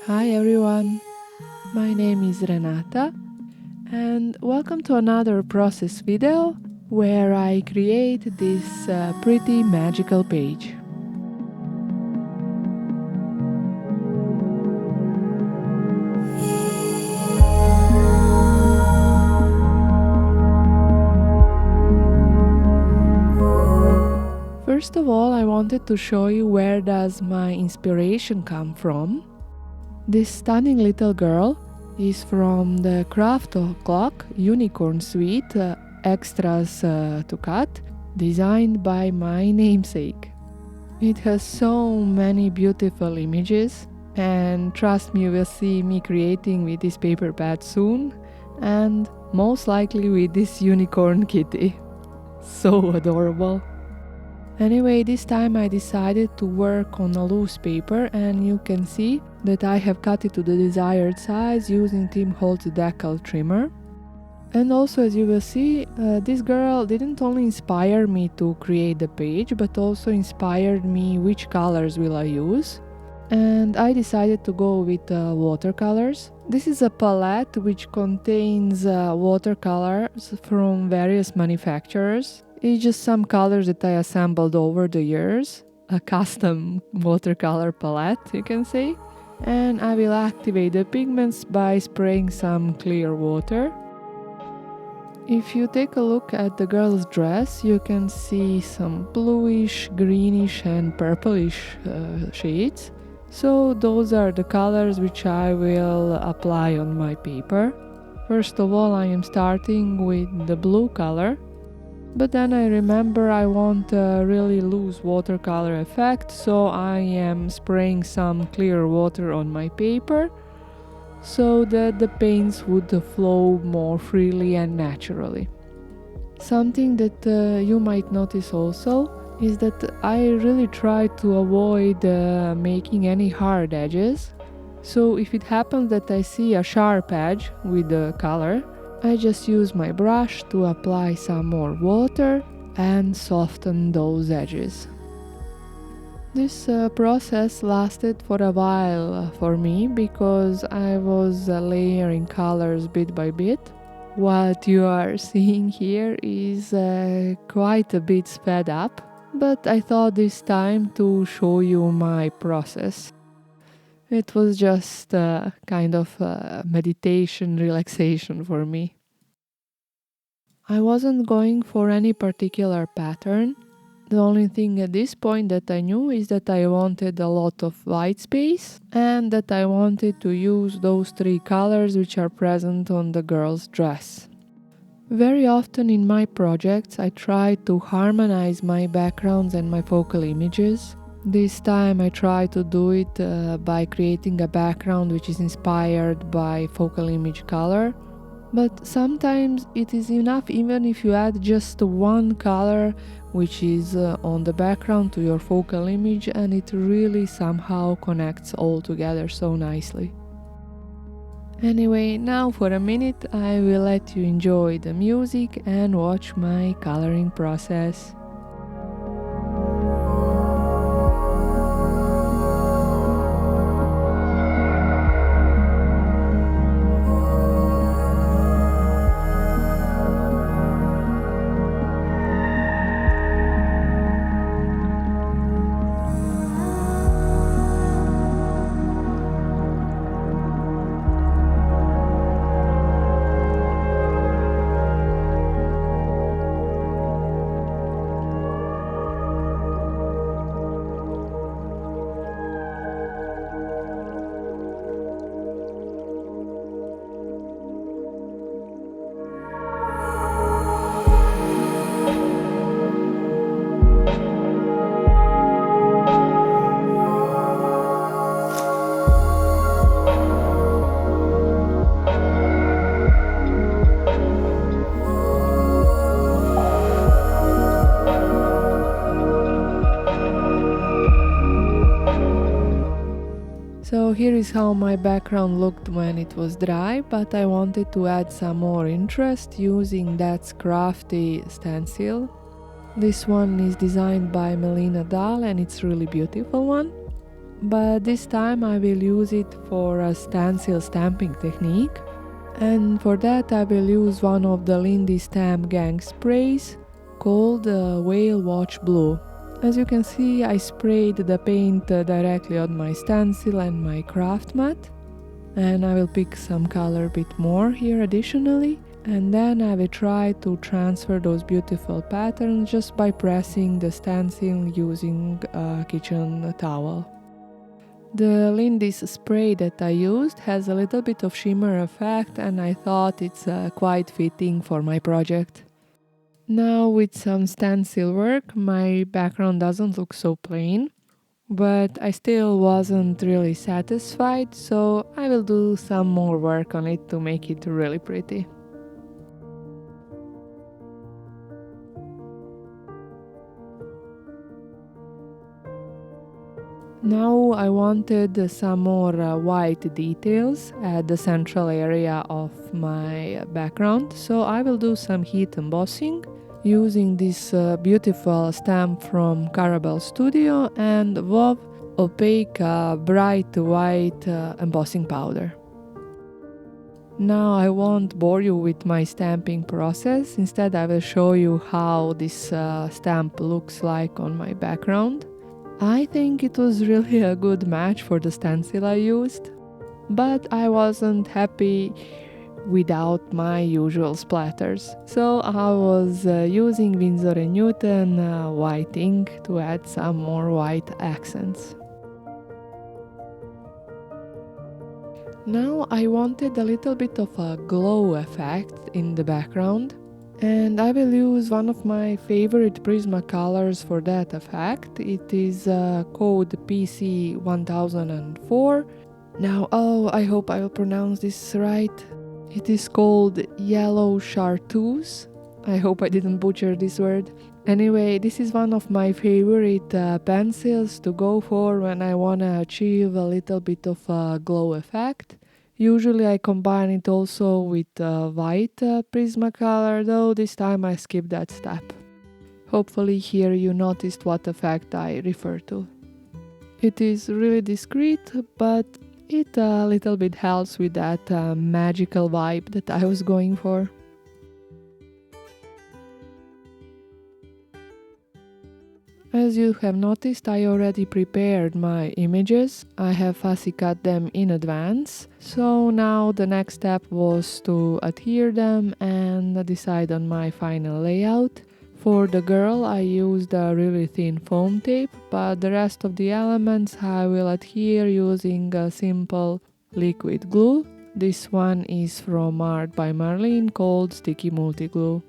Hi everyone, my name is Renata and welcome to another process video where I create this pretty magical page. First of all, I wanted to show you where does my inspiration come from. This stunning little girl is from the Crafty clock unicorn suite extras to cut, designed by my namesake. It has so many beautiful images, and trust me, you will see me creating with this paper pad soon, and most likely with this unicorn kitty. So adorable. Anyway, this time I decided to work on a loose paper, and you can see that I have cut it to the desired size using Tim Holtz decal trimmer. And also, as you will see, this girl didn't only inspire me to create the page, but also inspired me which colors will I use. And I decided to go with watercolors. This is a palette which contains watercolors from various manufacturers. It's just some colors that I assembled over the years, a custom watercolor palette, you can say. And I will activate the pigments by spraying some clear water. If you take a look at the girl's dress, you can see some bluish, greenish and purplish shades. So those are the colors which I will apply on my paper. First of all, I am starting with the blue color. But then I remember I want a really loose watercolor effect, so I am spraying some clear water on my paper so that the paints would flow more freely and naturally. Something that you might notice also is that I really try to avoid making any hard edges. So if it happens that I see a sharp edge with the color, I just use my brush to apply some more water and soften those edges. This process lasted for a while for me because I was layering colors bit by bit. What you are seeing here is quite a bit sped up, but I thought this time to show you my process. It was just a kind of meditation, relaxation for me. I wasn't going for any particular pattern. The only thing at this point that I knew is that I wanted a lot of white space and that I wanted to use those three colors which are present on the girl's dress. Very often in my projects I try to harmonize my backgrounds and my focal images. This time I try to do it by creating a background which is inspired by focal image color. But sometimes it is enough even if you add just one color which is on the background to your focal image, and it really somehow connects all together so nicely. Anyway, now for a minute I will let you enjoy the music and watch my coloring process. So here is how my background looked when it was dry, but I wanted to add some more interest using that Crafty stencil. This one is designed by Melina Dahl and it's really beautiful one. but this time I will use it for a stencil stamping technique. And for that I will use one of the Lindy Stamp Gang sprays called Whale Watch Blue. As you can see, I sprayed the paint directly on my stencil and my craft mat, and I will pick some color a bit more here additionally, and then I will try to transfer those beautiful patterns just by pressing the stencil using a kitchen towel. The Lindy's spray that I used has a little bit of shimmer effect, and I thought it's quite fitting for my project. Now with some stencil work, my background doesn't look so plain, but I still wasn't really satisfied, so I will do some more work on it to make it really pretty. Now I wanted some more white details at the central area of my background, so I will do some heat embossing using this beautiful stamp from Carabelle Studio and WoW Opaque bright white embossing powder. Now I won't bore you with my stamping process, instead I will show you how this stamp looks like on my background. I think it was really a good match for the stencil I used, but I wasn't happy without my usual splatters. So I was using Winsor & Newton white ink to add some more white accents. Now I wanted a little bit of a glow effect in the background, and I will use one of my favorite Prismacolors for that effect. It is code PC1004. Now, I hope I will pronounce this right. It is called Yellow Chartreuse. I hope I didn't butcher this word. Anyway, this is one of my favorite pencils to go for when I wanna achieve a little bit of a glow effect. Usually I combine it also with white Prismacolor, though this time I skipped that step. Hopefully here you noticed what effect I refer to. It is really discreet, but it a little bit helps with that magical vibe that I was going for. As you have noticed, I already prepared my images. I have fussy cut them in advance. So now the next step was to adhere them and decide on my final layout. For the girl I used a really thin foam tape, but the rest of the elements I will adhere using a simple liquid glue. This one is from Art by Marlene called Sticky Multi Glue.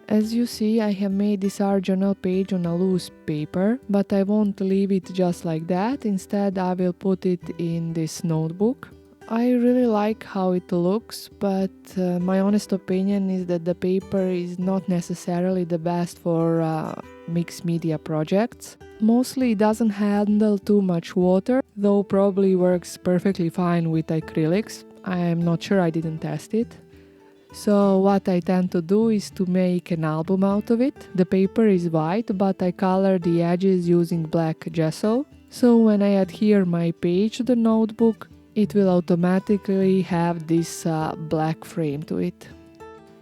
As you see, I have made this art journal page on a loose paper, but I won't leave it just like that. Instead, I will put it in this notebook. I really like how it looks, but my honest opinion is that the paper is not necessarily the best for mixed media projects. Mostly it doesn't handle too much water, though probably works perfectly fine with acrylics. I am not sure, I didn't test it. So what I tend to do is to make an album out of it. The paper is white, but I color the edges using black gesso. So when I adhere my page to the notebook, it will automatically have this black frame to it.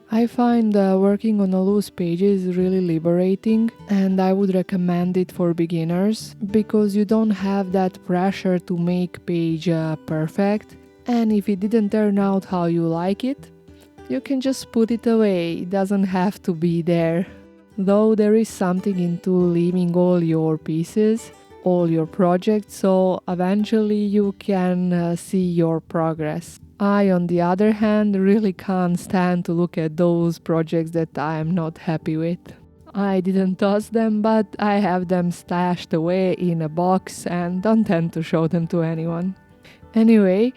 I find working on a loose page is really liberating, and I would recommend it for beginners because you don't have that pressure to make page perfect, and if it didn't turn out how you like it, you can just put it away. It doesn't have to be there. Though there is something into leaving all your pieces, all your projects, so eventually you can see your progress. I, on the other hand, really can't stand to look at those projects that I am not happy with. I didn't toss them, but I have them stashed away in a box and don't tend to show them to anyone. Anyway,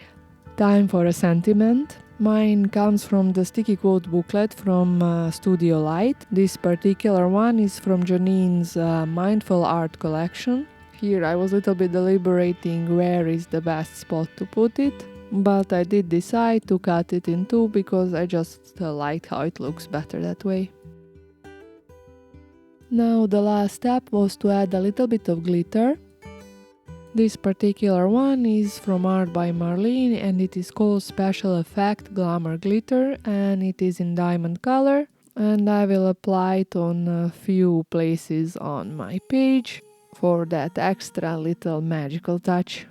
time for a sentiment. Mine comes from the sticky quote booklet from Studio Light. This particular one is from Jenine's Mindful Art collection. Here I was a little bit deliberating where is the best spot to put it, but I did decide to cut it in two because I just liked how it looks better that way. Now the last step was to add a little bit of glitter. This particular one is from art by Marlene and it is called Special Effect Glamour Glitter and it is in diamond color, and I will apply it on a few places on my page for that extra little magical touch.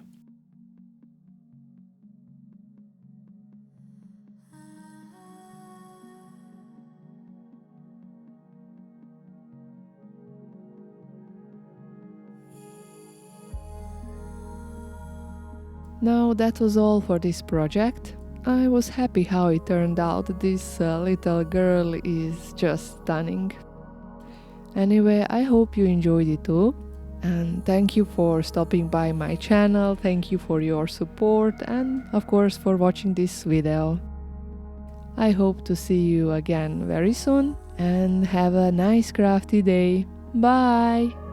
Now that was all for this project. I was happy how it turned out. This little girl is just stunning. Anyway, I hope you enjoyed it too. And thank you for stopping by my channel, thank you for your support and of course for watching this video. I hope to see you again very soon and have a nice crafty day. Bye!